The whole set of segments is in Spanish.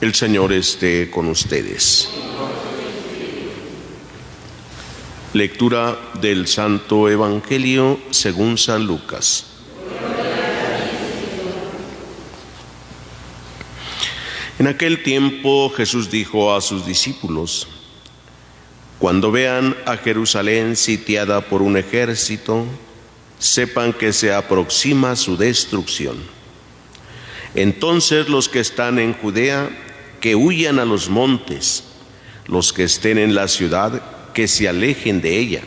El Señor esté con ustedes. Lectura del Santo Evangelio según San Lucas. En aquel tiempo Jesús dijo a sus discípulos: cuando vean a Jerusalén sitiada por un ejército, sepan que se aproxima su destrucción. Entonces los que están en Judea, que huyan a los montes; los que estén en la ciudad, que se alejen de ella;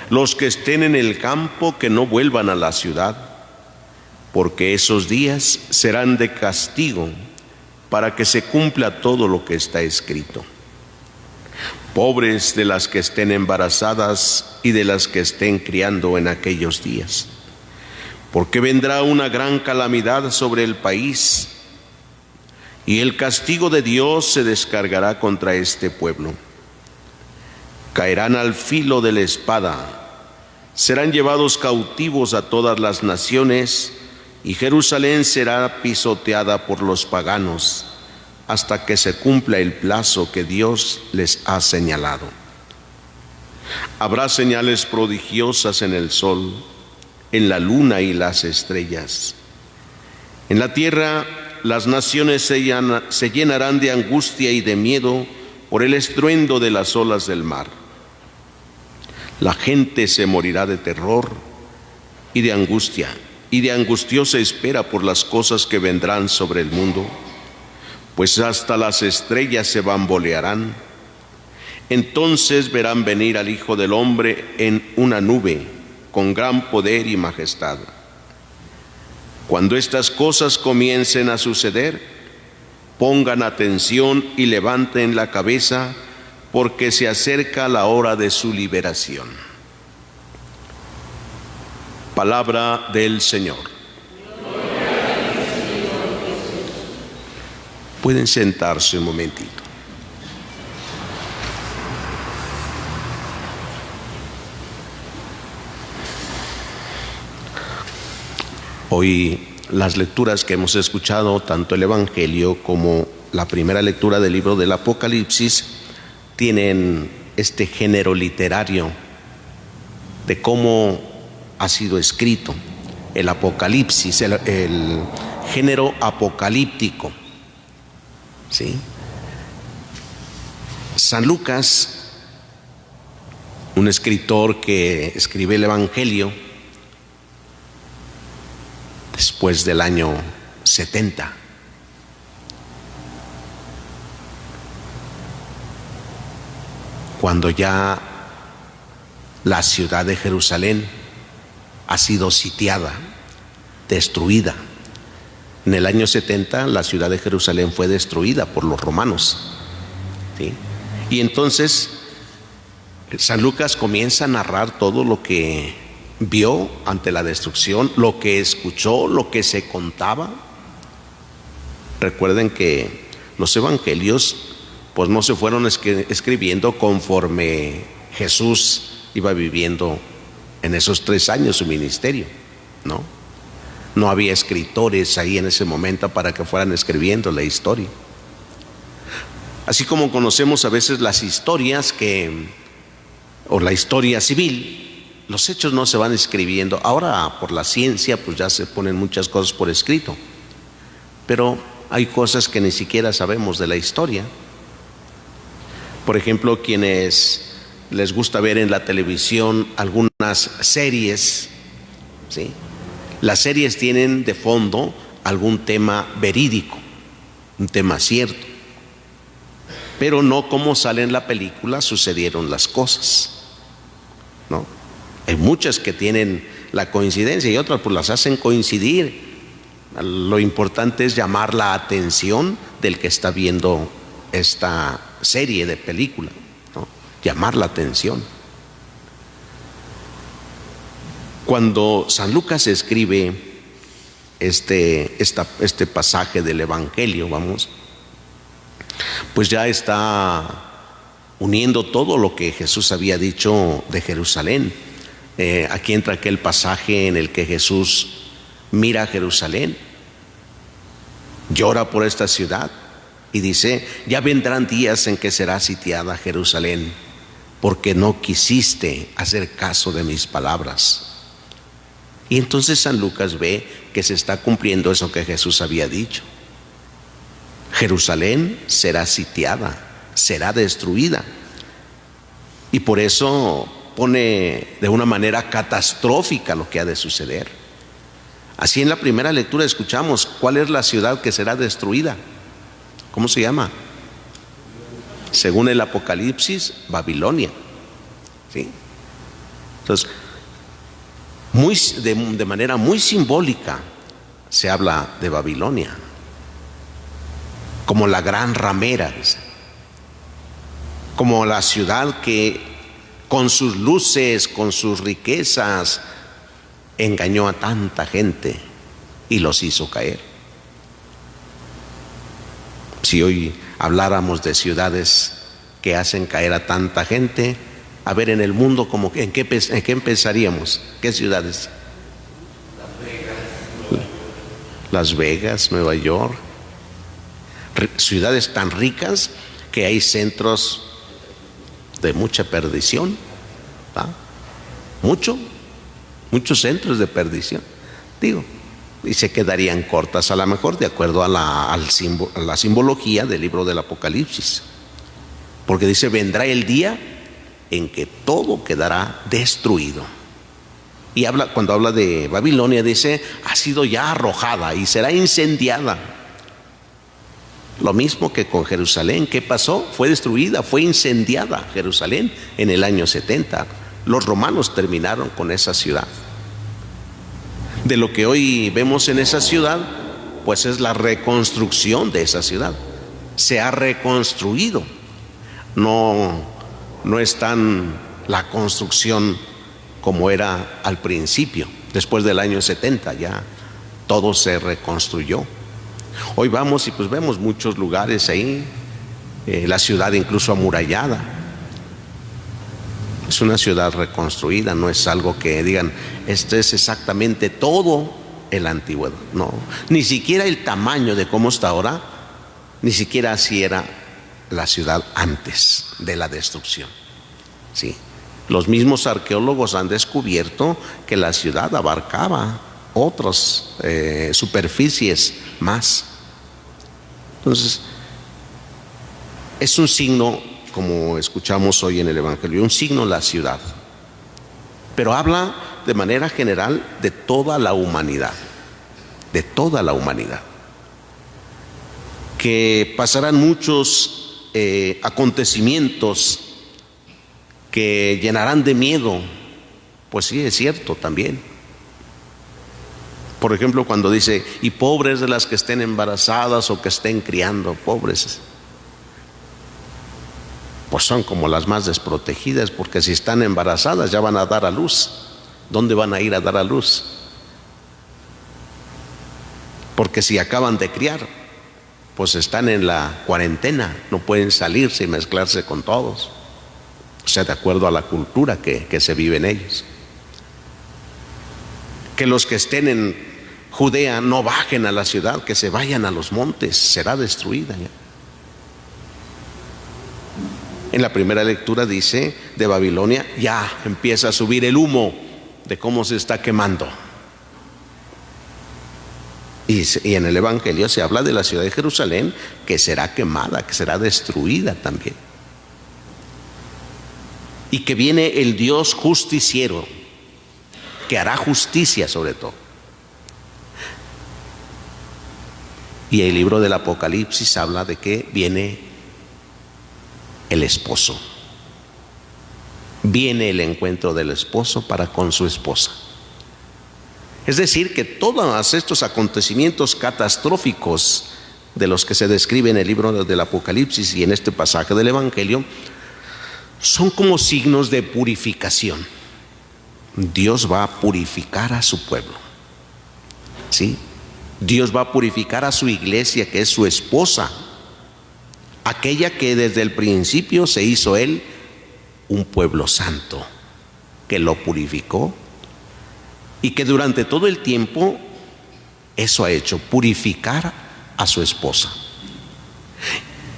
los que estén en el campo, que no vuelvan a la ciudad, porque esos días serán de castigo, para que se cumpla todo lo que está escrito. Pobres de las que estén embarazadas y de las que estén criando en aquellos días, porque vendrá una gran calamidad sobre el país, y el castigo de Dios se descargará contra este pueblo. Caerán al filo de la espada, serán llevados cautivos a todas las naciones, y Jerusalén será pisoteada por los paganos, hasta que se cumpla el plazo que Dios les ha señalado. Habrá señales prodigiosas en el sol, en la luna y las estrellas. En la tierra las naciones se llenarán de angustia y de miedo por el estruendo de las olas del mar. La gente se morirá de terror y de angustia, y de angustiosa espera por las cosas que vendrán sobre el mundo, pues hasta las estrellas se bambolearán. Entonces verán venir al Hijo del Hombre en una nube, con gran poder y majestad. Cuando estas cosas comiencen a suceder, pongan atención y levanten la cabeza, porque se acerca la hora de su liberación. Palabra del Señor. Pueden sentarse un momentito. Hoy las lecturas que hemos escuchado, tanto el Evangelio como la primera lectura del libro del Apocalipsis, tienen este género literario de cómo ha sido escrito el Apocalipsis, el género apocalíptico, ¿sí? San Lucas, un escritor que escribe el Evangelio después del año 70. Cuando ya la ciudad de Jerusalén ha sido sitiada, destruida. En el año 70 la ciudad de Jerusalén fue destruida por los romanos, ¿sí? Y entonces San Lucas comienza a narrar todo lo que vio ante la destrucción, lo que escuchó, lo que se contaba. Recuerden que los evangelios pues no se fueron escribiendo conforme Jesús iba viviendo en esos 3 años su ministerio, ¿no? No había escritores ahí en ese momento para que fueran escribiendo la historia. Así como conocemos a veces las historias o la historia civil, los hechos no se van escribiendo. Ahora por la ciencia pues ya se ponen muchas cosas por escrito, pero hay cosas que ni siquiera sabemos de la historia. Por ejemplo, quienes les gusta ver en la televisión algunas series, ¿sí? Las series tienen de fondo algún tema verídico, un tema cierto, pero no como sale en la película sucedieron las cosas, ¿no? Hay muchas que tienen la coincidencia y otras pues las hacen coincidir. Lo importante es llamar la atención del que está viendo esta serie de película, ¿no? Llamar la atención. Cuando San Lucas escribe este pasaje del Evangelio, pues ya está uniendo todo lo que Jesús había dicho de Jerusalén. Aquí entra aquel pasaje en el que Jesús mira a Jerusalén, llora por esta ciudad Y dice, ya vendrán días en que será sitiada Jerusalén, porque no quisiste hacer caso de mis palabras. Y entonces San Lucas ve que se está cumpliendo eso que Jesús había dicho. Jerusalén será sitiada, será destruida. Y por eso pone de una manera catastrófica lo que ha de suceder. Así en la primera lectura escuchamos cuál es la ciudad que será destruida. ¿Cómo se llama? Según el Apocalipsis, Babilonia. ¿Sí? Entonces, de manera muy simbólica se habla de Babilonia como la gran ramera, como la ciudad que con sus luces, con sus riquezas, engañó a tanta gente y los hizo caer. Si hoy habláramos de ciudades que hacen caer a tanta gente, a ver en el mundo, ¿en qué empezaríamos? ¿Qué ciudades? Las Vegas, Nueva York. Ciudades tan ricas que hay centros de mucha perdición. Muchos centros de perdición. Y se quedarían cortas a lo mejor de acuerdo a la simbología del libro del Apocalipsis. Porque dice, vendrá el día en que todo quedará destruido. Y cuando habla de Babilonia dice, ha sido ya arrojada y será incendiada. Lo mismo que con Jerusalén. ¿Qué pasó? Fue destruida, fue incendiada Jerusalén en el año 70. Los romanos terminaron con esa ciudad. De lo que hoy vemos en esa ciudad, pues es la reconstrucción de esa ciudad. Se ha reconstruido. No es tan la construcción como era al principio. Después del año 70 ya todo se reconstruyó. Hoy vamos y pues vemos muchos lugares ahí, la ciudad incluso amurallada. Es una ciudad reconstruida, no es algo que digan, este es exactamente todo el antiguo. No, ni siquiera el tamaño de cómo está ahora, ni siquiera así era la ciudad antes de la destrucción. Sí. Los mismos arqueólogos han descubierto que la ciudad abarcaba otras superficies más. Entonces, es un signo, como escuchamos hoy en el Evangelio, un signo la ciudad. Pero habla de manera general de toda la humanidad, que pasarán muchos acontecimientos que llenarán de miedo. Pues sí, es cierto también. Por ejemplo, cuando dice, y pobres de las que estén embarazadas o que estén criando, pobres, pues son como las más desprotegidas, porque si están embarazadas ya van a dar a luz. ¿Dónde van a ir a dar a luz? Porque si acaban de criar, pues están en la cuarentena, no pueden salirse y mezclarse con todos. O sea, de acuerdo a la cultura que se vive en ellos. Que los que estén en Judea no bajen a la ciudad, que se vayan a los montes, será destruida ya. En la primera lectura dice de Babilonia, ya empieza a subir el humo de cómo se está quemando. Y en el Evangelio se habla de la ciudad de Jerusalén que será quemada, que será destruida también. Y que viene el Dios justiciero, que hará justicia sobre todo. Y el libro del Apocalipsis habla de que viene el esposo. Viene el encuentro del esposo para con su esposa. Es decir, que todos estos acontecimientos catastróficos de los que se describe en el libro del Apocalipsis y en este pasaje del Evangelio son como signos de purificación. Dios va a purificar a su pueblo. ¿Sí? Dios va a purificar a su iglesia, que es su esposa, aquella que desde el principio se hizo Él un pueblo santo, que lo purificó y que durante todo el tiempo eso ha hecho, purificar a su esposa.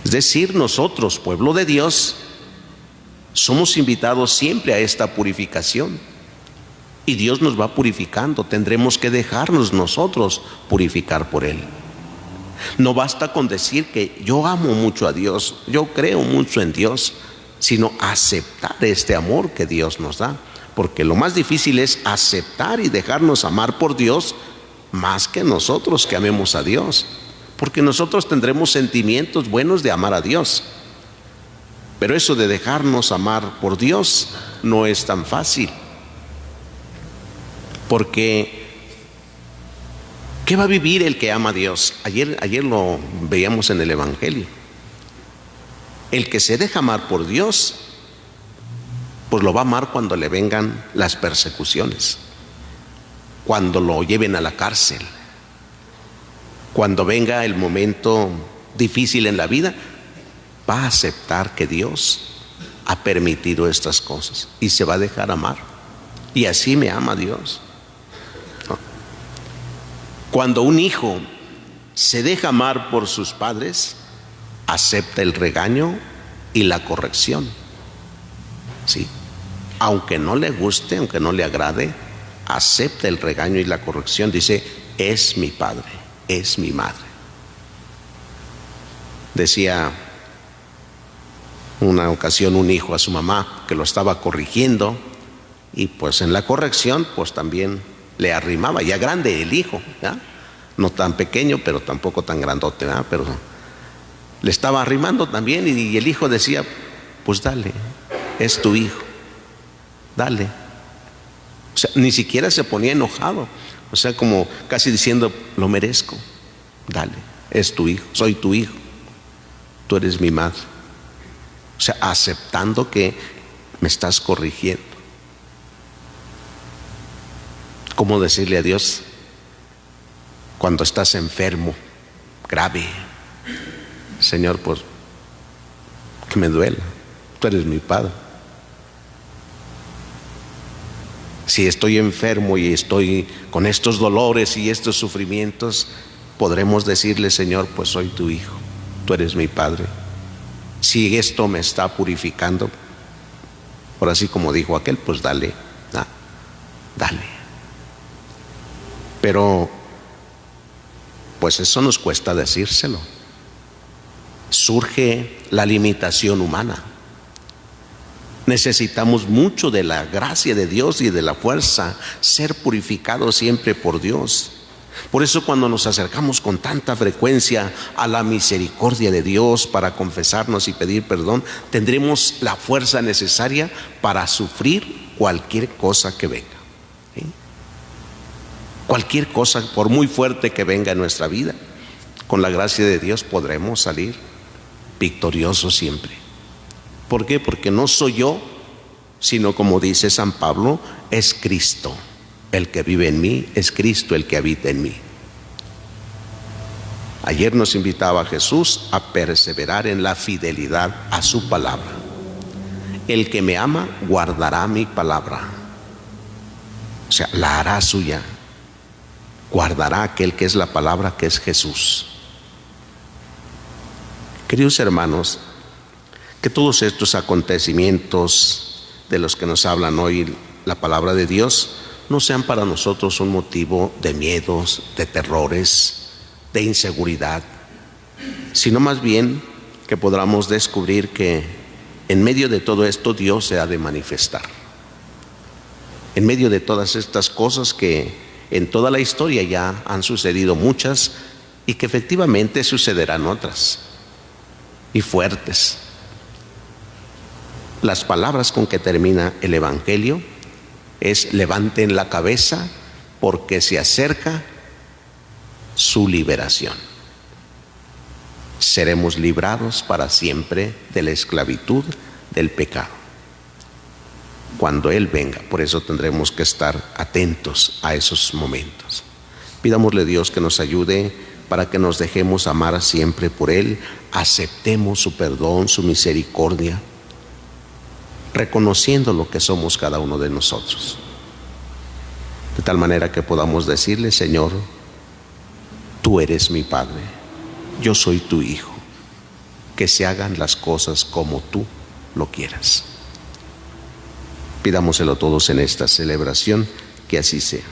Es decir, nosotros, pueblo de Dios, somos invitados siempre a esta purificación. Y Dios nos va purificando. Tendremos que dejarnos nosotros purificar por Él. No basta con decir que yo amo mucho a Dios, yo creo mucho en Dios, sino aceptar este amor que Dios nos da. Porque lo más difícil es aceptar y dejarnos amar por Dios más que nosotros que amemos a Dios. Porque nosotros tendremos sentimientos buenos de amar a Dios. Pero eso de dejarnos amar por Dios no es tan fácil. Porque ¿qué va a vivir el que ama a Dios? Ayer lo veíamos en el Evangelio. El que se deja amar por Dios, pues lo va a amar cuando le vengan las persecuciones, cuando lo lleven a la cárcel, cuando venga el momento difícil en la vida, va a aceptar que Dios ha permitido estas cosas y se va a dejar amar. Y así me ama Dios. Cuando un hijo se deja amar por sus padres, acepta el regaño y la corrección. Sí. Aunque no le guste, aunque no le agrade, acepta el regaño y la corrección. Dice, es mi padre, es mi madre. Decía una ocasión un hijo a su mamá que lo estaba corrigiendo, y pues en la corrección pues también le arrimaba, ya grande el hijo, ¿ya? No tan pequeño pero tampoco tan grandote, ¿ya? Pero le estaba arrimando también, y el hijo decía, pues dale, es tu hijo, dale. O sea, ni siquiera se ponía enojado, o sea, como casi diciendo, lo merezco, dale, es tu hijo, soy tu hijo, tú eres mi madre. O sea, aceptando que me estás corrigiendo. ¿Cómo decirle a Dios cuando estás enfermo, grave? Señor, pues que me duela, tú eres mi padre. Si estoy enfermo y estoy con estos dolores y estos sufrimientos, podremos decirle, Señor, pues soy tu hijo, tú eres mi padre. Si esto me está purificando, por así como dijo aquel, pues dale, dale. Pero pues eso nos cuesta decírselo. Surge la limitación humana. Necesitamos mucho de la gracia de Dios y de la fuerza, ser purificados siempre por Dios. Por eso cuando nos acercamos con tanta frecuencia a la misericordia de Dios para confesarnos y pedir perdón, tendremos la fuerza necesaria para sufrir cualquier cosa que venga. ¿Sí? Cualquier cosa, por muy fuerte que venga en nuestra vida, con la gracia de Dios podremos salir victoriosos siempre. ¿Por qué? Porque no soy yo, sino como dice San Pablo, es Cristo el que vive en mí, es Cristo el que habita en mí. Ayer nos invitaba Jesús a perseverar en la fidelidad a su palabra. El que me ama guardará mi palabra, o sea, la hará suya. Guardará aquel que es la palabra, que es Jesús. Queridos hermanos, que todos estos acontecimientos de los que nos hablan hoy la palabra de Dios no sean para nosotros un motivo de miedos, de terrores, de inseguridad, sino más bien que podamos descubrir que en medio de todo esto Dios se ha de manifestar. En medio de todas estas cosas que en toda la historia ya han sucedido muchas y que efectivamente sucederán otras y fuertes. Las palabras con que termina el Evangelio es: levanten la cabeza porque se acerca su liberación. Seremos librados para siempre de la esclavitud del pecado cuando Él venga. Por eso tendremos que estar atentos a esos momentos. Pidámosle a Dios que nos ayude para que nos dejemos amar siempre por Él, aceptemos su perdón, su misericordia, reconociendo lo que somos cada uno de nosotros, de tal manera que podamos decirle: Señor, tú eres mi Padre, yo soy tu Hijo, que se hagan las cosas como tú lo quieras. Pidámoselo todos en esta celebración, que así sea.